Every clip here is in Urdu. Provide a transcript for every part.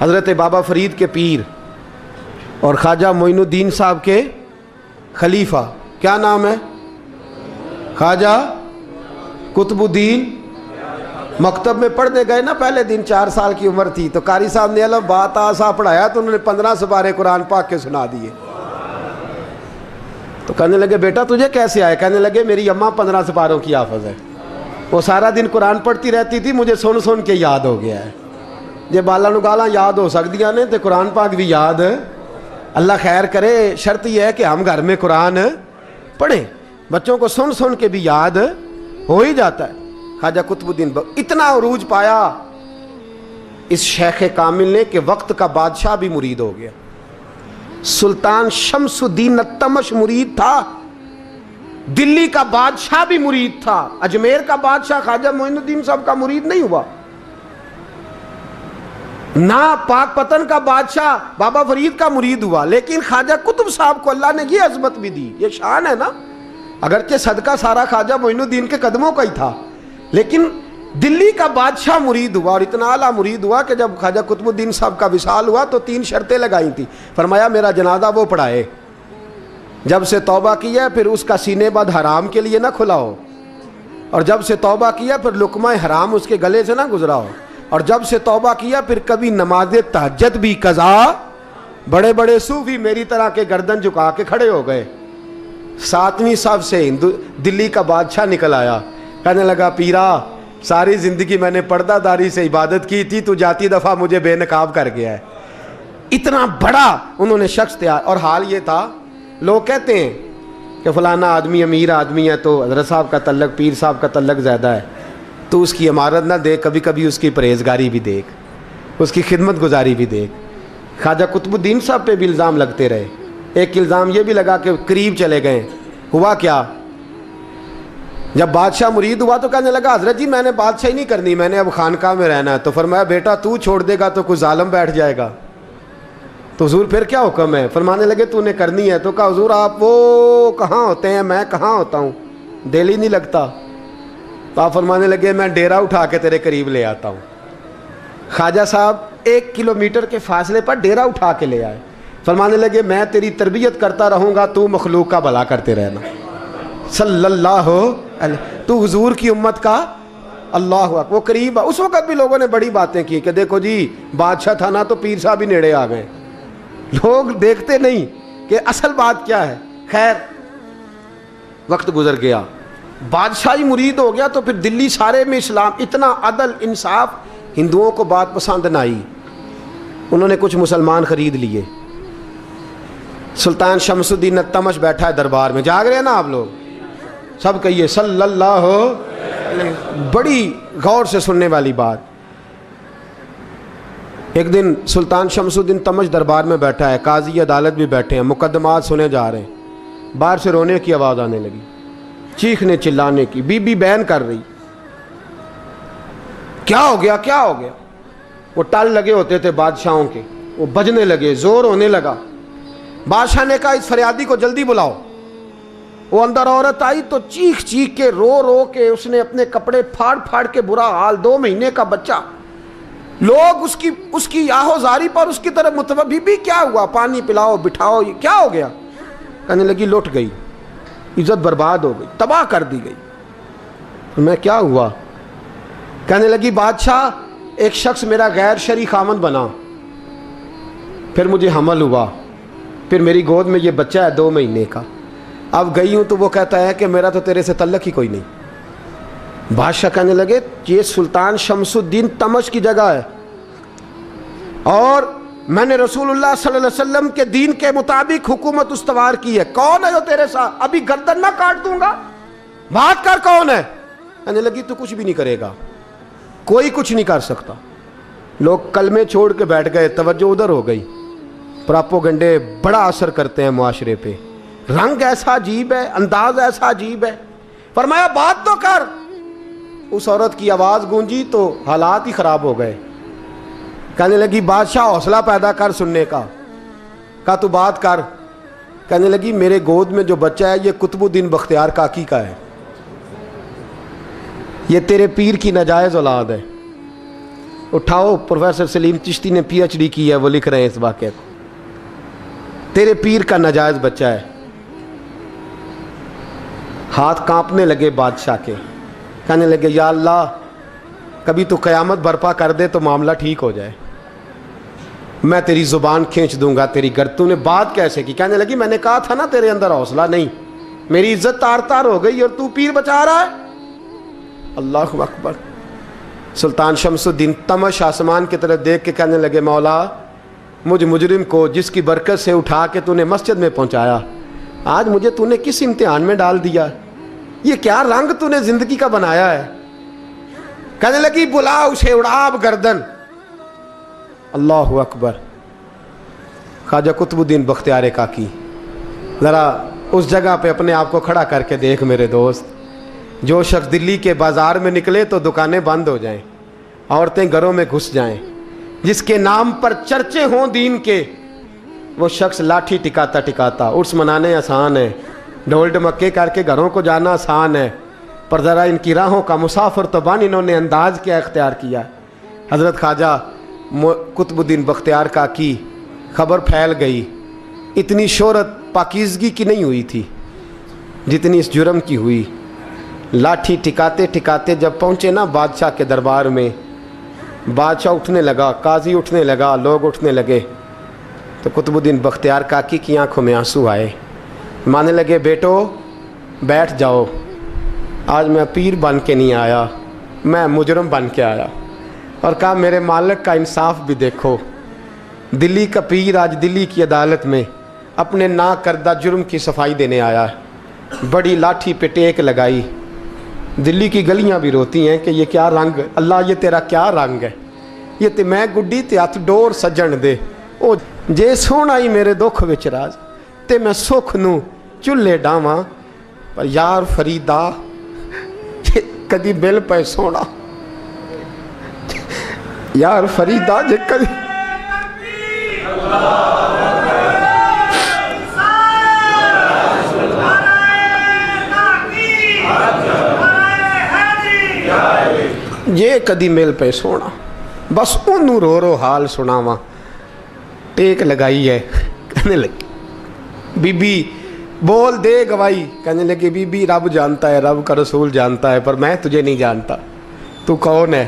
حضرت بابا فرید کے پیر اور خواجہ معین الدین صاحب کے خلیفہ، کیا نام ہے؟ خواجہ قطب الدین۔ مکتب میں پڑھنے گئے نا، پہلے دن 4 سال کی عمر تھی تو قاری صاحب نے الف با تا سا پڑھایا تو انہوں نے 15 سپارے قرآن پاک کے سنا دیے۔ تو کہنے لگے بیٹا تجھے کیسے آئے؟ کہنے لگے میری اماں 15 سپاروں کی حافظ ہے، وہ سارا دن قرآن پڑھتی رہتی تھی، مجھے سن سن کے یاد ہو گیا ہے۔ جے بالا نو گالاں یاد ہو سکدیاں نے تے قرآن پاک بھی یاد۔ اللہ خیر کرے، شرط یہ ہے کہ ہم گھر میں قرآن پڑھیں، بچوں کو سن سن کے بھی یاد ہو ہی جاتا ہے۔ خواجہ قطب الدین اتنا عروج پایا اس شیخ کامل نے کہ وقت کا بادشاہ بھی مرید ہو گیا۔ سلطان شمس الدین التمش مرید تھا، دلی کا بادشاہ بھی مرید تھا، اجمیر کا بادشاہ خواجہ معین الدین صاحب کا مرید نہیں ہوا، نہ پاک پتن کا بادشاہ بابا فرید کا مرید ہوا، لیکن خواجہ قطب صاحب کو اللہ نے یہ عظمت بھی دی، یہ شان ہے نا۔ اگرچہ صدقہ سارا خواجہ معین الدین کے قدموں کا ہی تھا، لیکن دلی کا بادشاہ مرید ہوا، اور اتنا اعلیٰ مرید ہوا کہ جب خواجہ قطب الدین صاحب کا وصال ہوا تو 3 شرطیں لگائی تھی۔ فرمایا میرا جنازہ وہ پڑھائے، جب سے توبہ کیا پھر اس کا سینے بد حرام کے لیے نہ کھلا ہو، اور جب سے توبہ کیا پھر لقمہ حرام اس کے گلے سے نہ گزرا ہو، اور جب سے توبہ کیا پھر کبھی نماز تہجد بھی قضا۔ بڑے بڑے صوفی میری طرح کے گردن جھکا کے کھڑے ہو گئے۔ 7ویں صف سے دلی کا بادشاہ نکل آیا، کہنے لگا پیرا ساری زندگی میں نے پردہ داری سے عبادت کی تھی، تو جاتی دفعہ مجھے بے نقاب کر گیا ہے۔ اتنا بڑا انہوں نے شخص تیار، اور حال یہ تھا لوگ کہتے ہیں کہ فلانا آدمی امیر آدمی ہے تو حضرت صاحب کا تعلق پیر صاحب کا تعلق زیادہ ہے، تو اس کی عمارت نہ دیکھ، کبھی کبھی اس کی پرہیزگاری بھی دیکھ، اس کی خدمت گزاری بھی دیکھ۔ خواجہ قطب الدین صاحب پہ بھی الزام لگتے رہے، ایک الزام یہ بھی لگا کہ قریب چلے گئے۔ ہوا کیا؟ جب بادشاہ مرید ہوا تو کہنے لگا حضرت جی میں نے بادشاہی نہیں کرنی، میں نے اب خانقاہ میں رہنا ہے۔ تو فرمایا بیٹا تو چھوڑ دے گا تو کوئی ظالم بیٹھ جائے گا، تو حضور پھر کیا حکم ہے؟ فرمانے لگے تو نے کرنی ہے۔ تو کہا حضور آپ وہ کہاں ہوتے ہیں، میں کہاں ہوتا ہوں، دل ہی نہیں لگتا۔ تو آپ فرمانے لگے میں ڈیرا اٹھا کے تیرے قریب لے آتا ہوں۔ خواجہ صاحب 1 کلومیٹر کے فاصلے پر ڈیرا اٹھا کے لے آئے، فرمانے لگے میں تیری تربیت کرتا رہوں گا، تو مخلوق کا بھلا کرتے رہنا۔ صلی اللہ علیہ، تو حضور کی امت کا اللہ اکبر۔ وہ قریب، اس وقت بھی لوگوں نے بڑی باتیں کی کہ دیکھو جی بادشاہ تھا نا تو پیر صاحب بھی نیڑے آ گئے، لوگ دیکھتے نہیں کہ اصل بات کیا ہے۔ خیر وقت گزر گیا، بادشاہی مرید ہو گیا، تو پھر دلی سارے میں اسلام، اتنا عدل انصاف، ہندوؤں کو بات پسند نہ آئی، انہوں نے کچھ مسلمان خرید لیے۔ سلطان شمس الدین التمش بیٹھا ہے دربار میں، جاگ رہے ہیں نا آپ لوگ سب، کہیے صلی اللہ علیہ۔ بڑی غور سے سننے والی بات، ایک دن سلطان شمس الدین تمش دربار میں بیٹھا ہے، قاضی عدالت بھی بیٹھے ہیں، مقدمات سنے جا رہے ہیں، باہر سے رونے کی آواز آنے لگی، چیخنے چلانے کی، بی بی بیان کر رہی، کیا ہو گیا کیا ہو گیا؟ وہ ٹال لگے ہوتے تھے بادشاہوں کے، وہ بجنے لگے، زور ہونے لگا۔ بادشاہ نے کہا اس فریادی کو جلدی بلاؤ۔ وہ اندر عورت آئی تو چیخ چیخ کے رو رو کے اس نے اپنے کپڑے پھاڑ پھاڑ کے، برا حال، 2 مہینے کا بچہ، لوگ اس کی آہو زاری پر اس کی طرف متوجہ، بی بی کیا ہوا، پانی پلاؤ بٹھاؤ، یہ کیا ہو گیا؟ کہنے لگی لٹ گئی، عزت برباد ہو گئی، تباہ کر دی گئی۔ میں کیا ہوا؟ کہنے لگی بادشاہ ایک شخص میرا غیر شرعی خامند بنا، پھر مجھے حمل ہوا، پھر میری گود میں یہ بچہ ہے 2 مہینے کا، اب گئی ہوں تو وہ کہتا ہے کہ میرا تو تیرے سے تعلق ہی کوئی نہیں۔ بادشاہ کہنے لگے یہ سلطان شمس الدین تمش کی جگہ ہے، اور میں نے رسول اللہ صلی اللہ علیہ وسلم کے دین کے مطابق حکومت استوار کی ہے، کون ہے جو تیرے ساتھ؟ ابھی گردن نہ کاٹ دوں گا، بات کر کون ہے؟ کہنے لگی تو کچھ بھی نہیں کرے گا، کوئی کچھ نہیں کر سکتا۔ لوگ کلمے چھوڑ کے بیٹھ گئے، توجہ ادھر ہو گئی۔ پراپوگنڈے بڑا اثر کرتے ہیں معاشرے پہ، رنگ ایسا عجیب ہے، انداز ایسا عجیب ہے۔ فرمایا بات تو کر۔ اس عورت کی آواز گونجی تو حالات ہی خراب ہو گئے۔ کہنے لگی بادشاہ حوصلہ پیدا کر سننے کا۔ کہا تو بات کر۔ کہنے لگی میرے گود میں جو بچہ ہے یہ قطب الدین بختیار کاکی کا ہے، یہ تیرے پیر کی ناجائز اولاد ہے، اٹھاؤ, پروفیسر سلیم چشتی نے پی ایچ ڈی کی ہے, وہ لکھ رہے ہیں اس واقعے کو. تیرے پیر کا ناجائز بچہ ہے. ہاتھ کانپنے لگے بادشاہ کے, کہنے لگے یا اللہ کبھی تو قیامت برپا کر دے تو معاملہ ٹھیک ہو جائے, میں تیری زبان کھینچ دوں گا تیری گر. تو نے بات کیسے کی؟ کہنے لگی میں نے کہا تھا نا تیرے اندر حوصلہ نہیں, میری عزت تار تار ہو گئی اور تو پیر بچا رہا ہے. اللہ اکبر. سلطان شمس الدین تمش آسمان کی طرف دیکھ کے کہنے لگے مولا مجھ مجرم کو جس کی برکت سے اٹھا کے تو نے مسجد میں پہنچایا, آج مجھے تو نے کس امتحان میں ڈال دیا؟ یہ کیا رنگ تو نے زندگی کا بنایا ہے؟ کہنے لگی بلا اسے, اڑاب گردن. اللہ اکبر. خواجہ قطب الدین بختیار کاکی, ذرا اس جگہ پہ اپنے آپ کو کھڑا کر کے دیکھ میرے دوست. جو شخص دلی کے بازار میں نکلے تو دکانیں بند ہو جائیں, عورتیں گھروں میں گھس جائیں, جس کے نام پر چرچے ہوں دین کے, وہ شخص لاٹھی ٹکاتا ٹکاتا. عرس منانے آسان ہے, ڈھول ڈمکے کر کے گھروں کو جانا آسان ہے, پر ذرا ان کی راہوں کا مسافر تو بن انہوں نے انداز کیا اختیار کیا. حضرت خواجہ قطب الدین بختیار کاکی, خبر پھیل گئی. اتنی شہرت پاکیزگی کی نہیں ہوئی تھی جتنی اس جرم کی ہوئی. لاٹھی ٹکاتے ٹکاتے جب پہنچے نا بادشاہ کے دربار میں, بادشاہ اٹھنے لگا, قاضی اٹھنے لگا, لوگ اٹھنے لگے, تو قطب الدین بختیار کاکی کی آنکھوں میں آنسو آئے. مانے لگے بیٹو بیٹھ جاؤ, آج میں پیر بن کے نہیں آیا, میں مجرم بن کے آیا. اور کہا میرے مالک کا انصاف بھی دیکھو, دلی کا پیر آج دلی کی عدالت میں اپنے نا کردہ جرم کی صفائی دینے آیا ہے. بڑی لاٹھی پہ ٹیک لگائی. دلی کی گلیاں بھی روتی ہیں کہ یہ کیا رنگ, اللہ یہ تیرا کیا رنگ ہے, یہ تے میں گڈی تے ہاتھ ڈور سجن دے, او جے سونا ہی میرے دکھ وچ راز, تے میں سکھ نو چولہے ڈاواں, پر یار فریدا کدی بل پہ سونا, یار فریدا جے کدی یہ کدی میل پہ سونا, بس انہوں رو رو حال سناواں. ٹیک لگائی ہے, کہنے لگی بی بی بول دے گواہی. کہنے لگی بی بی رب جانتا ہے, رب کا رسول جانتا ہے, پر میں تجھے نہیں جانتا, تو کون ہے؟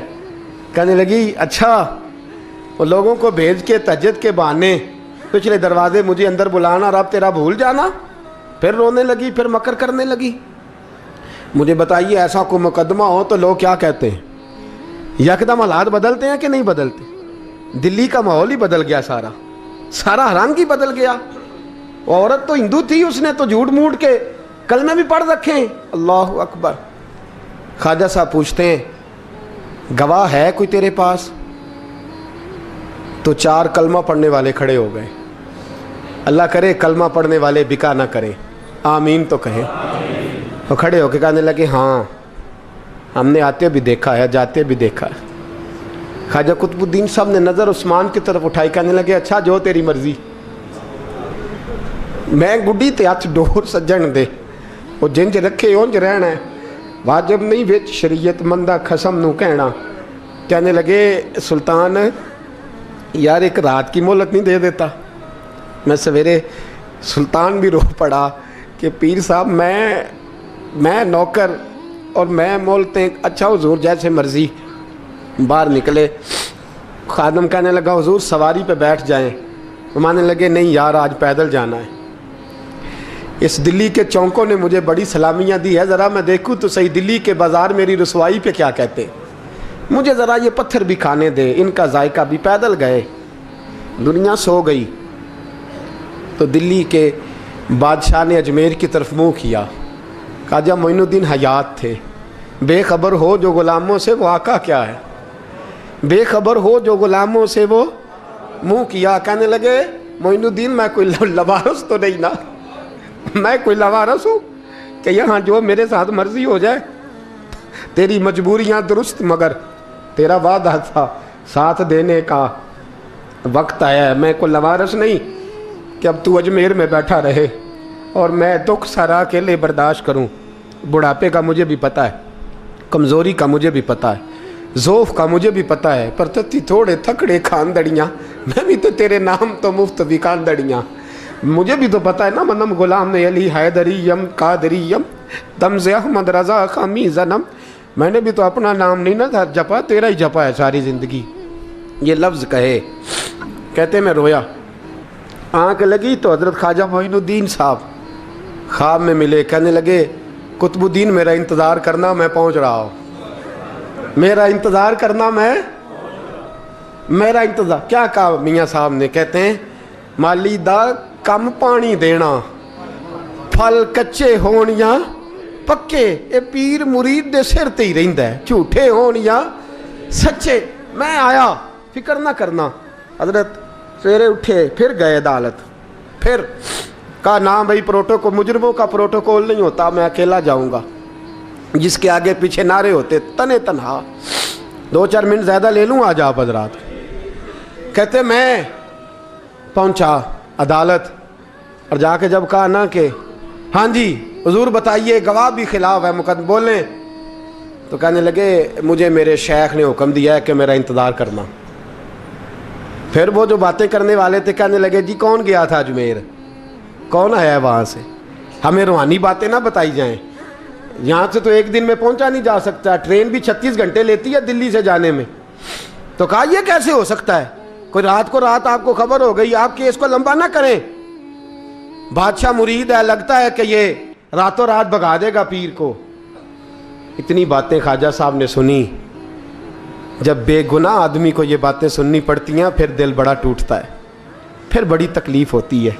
کہنے لگی اچھا وہ لوگوں کو بھیج کے تہجد کے بہانے پچھلے دروازے مجھے اندر بلانا, رب تیرا بھول جانا. پھر رونے لگی, پھر مکر کرنے لگی. مجھے بتائیے ایسا کوئی مقدمہ ہو تو لوگ کیا کہتے ہیں؟ یکدم حالات بدلتے ہیں کہ نہیں بدلتے؟ دلی کا ماحول ہی بدل گیا, سارا رنگ ہی بدل گیا. عورت تو ہندو تھی, اس نے تو جھوٹ موٹ کے کلمے بھی پڑھ رکھے ہیں. اللہ اکبر. خواجہ صاحب پوچھتے ہیں گواہ ہے کوئی تیرے پاس؟ تو 4 کلمہ پڑھنے والے کھڑے ہو گئے. اللہ کرے کلمہ پڑھنے والے بکا نہ کریں, آمین تو کہیں. وہ کھڑے ہو کے کہنے لگے ہاں ہم نے آتے بھی دیکھا ہے, جاتے بھی دیکھا ہے. خواجہ قطب الدین صاحب نے نظر عثمان کی طرف اٹھائی, کہنے لگے اچھا جو تیری مرضی, میں گڈی تے ہاتھ ڈور سجن دے, وہ جنج رکھے اونج رہنا ہے, واجب نہیں وچ شریعت مندہ خسم نو کہنا. کہنے لگے سلطان یار ایک رات کی مہلت نہیں دے دیتا؟ میں سویرے سلطان بھی رو پڑا کہ پیر صاحب میں نوکر اور میں مولتے. اچھا حضور جیسے مرضی. باہر نکلے, خادم کہنے لگا حضور سواری پہ بیٹھ جائیں. وہ مانے لگے نہیں یار آج پیدل جانا ہے. اس دلی کے چونکوں نے مجھے بڑی سلامیاں دی ہے, ذرا میں دیکھوں تو صحیح دلی کے بازار میری رسوائی پہ کیا کہتے, مجھے ذرا یہ پتھر بھی کھانے دے. ان کا ذائقہ بھی. پیدل گئے, دنیا سو گئی. تو دلی کے بادشاہ نے اجمیر کی طرف منہ کیا. خواجہ معین الدین حیات تھے. بے خبر ہو جو غلاموں سے وہ آقا کیا ہے, بے خبر ہو جو غلاموں سے وہ منہ کیا. کہنے لگے معین الدین میں کوئی لوارس تو نہیں نا, میں کوئی لوارس ہوں کہ یہاں جو میرے ساتھ مرضی ہو جائے؟ تیری مجبوریاں درست, مگر تیرا وعدہ تھا ساتھ دینے کا, وقت آیا ہے. میں کوئی لوارس نہیں کہ اب تو اجمیر میں بیٹھا رہے اور میں دکھ سارا اکیلے برداشت کروں. بڑھاپے کا مجھے بھی پتہ ہے, کمزوری کا مجھے بھی پتہ ہے, ذوف کا مجھے بھی پتہ ہے، پر تتی تھوڑے تھکڑے خاندڑیاں، میں بھی تو تیرے نام تو مفت بھی خاندڑیاں، مجھے بھی تو پتہ ہے نا، منم غلام علی حیدریم قادریم تمز احمد رضا خامی زنم، میں نے بھی تو اپنا نام نہیں نا تھا جپا، تیرا ہی جپا ہے ساری زندگی۔ یہ لفظ کہے، کہتے میں رویا، آنکھ لگی تو حضرت خواجہ معین الدین صاحب خواب میں ملے، کہنے لگے قطب الدین میرا انتظار کرنا، میں پہنچ رہا ہوں، میرا انتظار کرنا، میرا انتظار۔ کیا کہا میاں صاحب نے؟ کہتے ہیں مالی دا کم پانی دینا، پھل کچے ہون یا پکے، اے پیر مرید دے سر تے ہی رہندا ہے، جھوٹے ہون یا سچے۔ میں آیا، فکر نہ کرنا۔ حضرت سویرے اٹھے، پھر گئے عدالت، پھر کہا نہ بھائی پروٹوکول، مجرموں کا پروٹوکول نہیں ہوتا، میں اکیلا جاؤں گا، جس کے آگے پیچھے نعرے ہوتے تنے تنہا، 2-4 منٹ زیادہ لے لوں آج آپ حضرات۔ کہتے میں پہنچا عدالت، اور جا کے جب کہا نا کہ ہاں جی حضور بتائیے، گواہ بھی خلاف ہے، مقدم بولیں، تو کہنے لگے مجھے میرے شیخ نے حکم دیا ہے کہ میرا انتظار کرنا۔ پھر وہ جو باتیں کرنے والے تھے کہنے لگے جی کون گیا تھا اجمیر، کون آیا ہے وہاں سے، ہمیں روحانی باتیں نہ بتائی جائیں، یہاں سے تو ایک دن میں پہنچا نہیں جا سکتا، ٹرین بھی 36 گھنٹے لیتی ہے دلی سے جانے میں۔ تو کہا یہ کیسے ہو سکتا ہے، کوئی رات کو رات آپ کو خبر ہو گئی، آپ کیس کو لمبا نہ کریں، بادشاہ مرید ہے، لگتا ہے کہ یہ راتوں رات بھگا دے گا پیر کو۔ اتنی باتیں خواجہ صاحب نے سنی۔ جب بے گناہ آدمی کو یہ باتیں سننی پڑتی ہیں پھر دل بڑا ٹوٹتا ہے، پھر بڑی تکلیف ہوتی ہے۔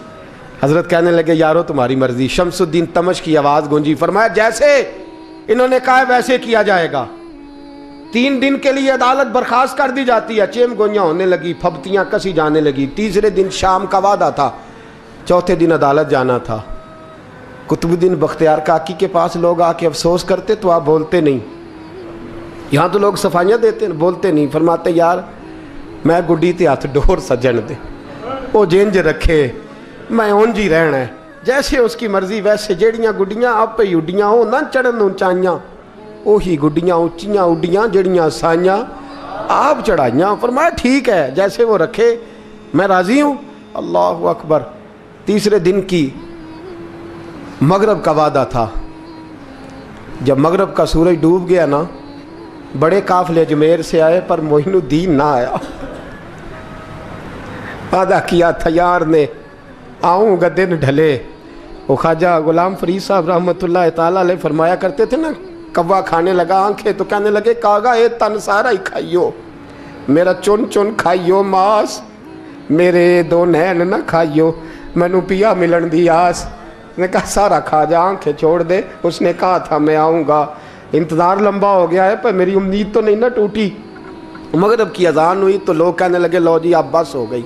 حضرت کہنے لگے یارو تمہاری مرضی۔ شمس الدین تمش کی آواز گونجی، فرمایا جیسے انہوں نے کہا ویسے کیا جائے گا۔ 3 دن کے لیے عدالت برخاست کر دی جاتی ہے۔ چیم گوئیاں ہونے لگی، پھبتیاں کسی جانے لگی۔ تیسرے دن شام کا وعدہ تھا، چوتھے دن عدالت جانا تھا۔ قطب الدین بختیار کاکی کے پاس لوگ آ کے افسوس کرتے تو آپ بولتے نہیں، یہاں تو لوگ صفائیاں دیتے بولتے نہیں، فرماتے یار میں گڈی تے ہاتھ ڈور سجن دے، وہ جنج رکھے، میں اونج ہی رہنا ہے، جیسے اس کی مرضی ویسے، جیڑیاں گڈیاں آپ ہی اڈیاں ہو نہ چڑھن اونچائیاں، وہی گڈیاں اونچیاں اڈیاں جیڑیاں سائیاں آپ چڑھائیاں۔ فرمایا ٹھیک ہے جیسے وہ رکھے، میں راضی ہوں۔ اللہ اکبر۔ تیسرے دن کی مغرب کا وعدہ تھا، جب مغرب کا سورج ڈوب گیا نا، بڑے قافلے اجمیر سے آئے پر معین الدین نہ آیا۔ وعدہ کیا تھا یار نے آؤں گا دن ڈھلے۔ وہ خواجہ غلام فرید صاحب رحمۃ اللہ تعالیٰ علیہ فرمایا کرتے تھے نا، کوا کھانے لگا آنکھیں تو کہنے لگے کاغا اے تن سارا ہی کھائیو، میرا چن چن کھائیو ماس، میرے 2 نین نہ کھائیو، مینو پیا ملن دی آس۔ نے کہا سارا کھا جا، آنکھیں چھوڑ دے۔ اس نے کہا تھا میں آؤں گا، انتظار لمبا ہو گیا ہے پر میری امید تو نہیں نہ ٹوٹی۔ مغرب کی اذان ہوئی تو لوگ کہنے لگے لو جی اب بس ہو گئی۔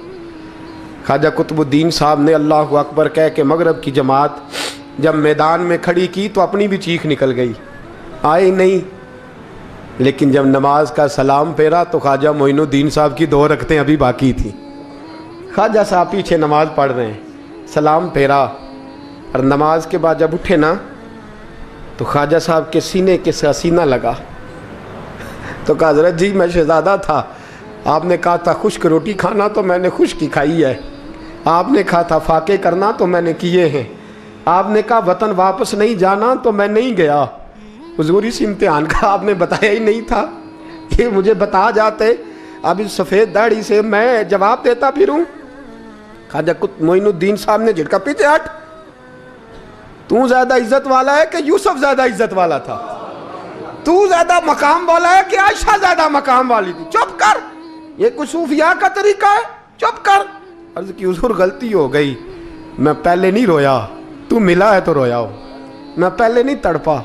خواجہ قطب الدین صاحب نے اللہ اکبر کہہ کے مغرب کی جماعت جب میدان میں کھڑی کی تو اپنی بھی چیخ نکل گئی، آئے نہیں۔ لیکن جب نماز کا سلام پھیرا تو خواجہ معین الدین صاحب کی 2 رکعتیں ابھی باقی تھیں۔ خواجہ صاحب پیچھے نماز پڑھ رہے ہیں، سلام پھیرا، اور نماز کے بعد جب اٹھے نا تو خواجہ صاحب کے سینے کے سینہ لگا، تو کہا حضرت جی میں شہزادہ تھا، آپ نے کہا تھا خشک روٹی کھانا تو میں نے خشک ہی کھائی ہے، آپ نے کہا تھا فاقے کرنا تو میں نے کیے ہیں، آپ نے کہا وطن واپس نہیں جانا تو میں نہیں گیا۔ حضور اس امتحان کا آپ نے بتایا ہی نہیں تھا، یہ مجھے بتا جاتے اب اس سفید داڑھی سے میں جواب دیتا پھروں۔ خواجہ معین الدین صاحب نے جھٹکا، پیچھے ہٹ، تو زیادہ عزت والا ہے کہ یوسف زیادہ عزت والا تھا؟ تو زیادہ مقام والا ہے کہ عائشہ زیادہ مقام والی تھی؟ چپ کر، یہ کوئی صوفیاء کا طریقہ ہے؟ چپ کر۔ عرض کی حضور غلطی ہو گئی، میں پہلے نہیں رویا، تو ملا ہے تو رویا ہو، میں پہلے نہیں تڑپا،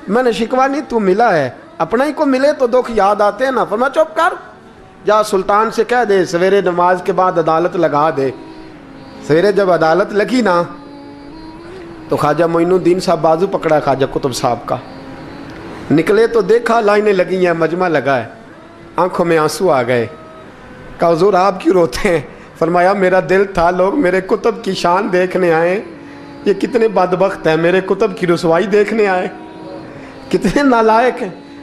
میں نے شکوا نہیں، تو ملا ہے، اپنا ہی کو ملے تو دکھ یاد آتے ہیں نا۔ فرمایا چپ کر، جا سلطان سے کہہ دے سویرے نماز کے بعد عدالت لگا دے۔ سویرے جب عدالت لگی نا تو خواجہ معین الدین صاحب بازو پکڑا خواجہ قطب صاحب کا، نکلے تو دیکھا لائنیں لگی ہیں، مجمع لگا ہے، آنکھوں میں آنسو آ گئے۔ کہا حضور آپ کیوں روتے ہیں؟ فرمایا میرا دل تھا لوگ میرے کتب کی شان دیکھنے آئے، یہ کتنے بدبخت ہیں، میرے کتب کی رسوائی دیکھنے آئے، کتنے نالائق ہیں۔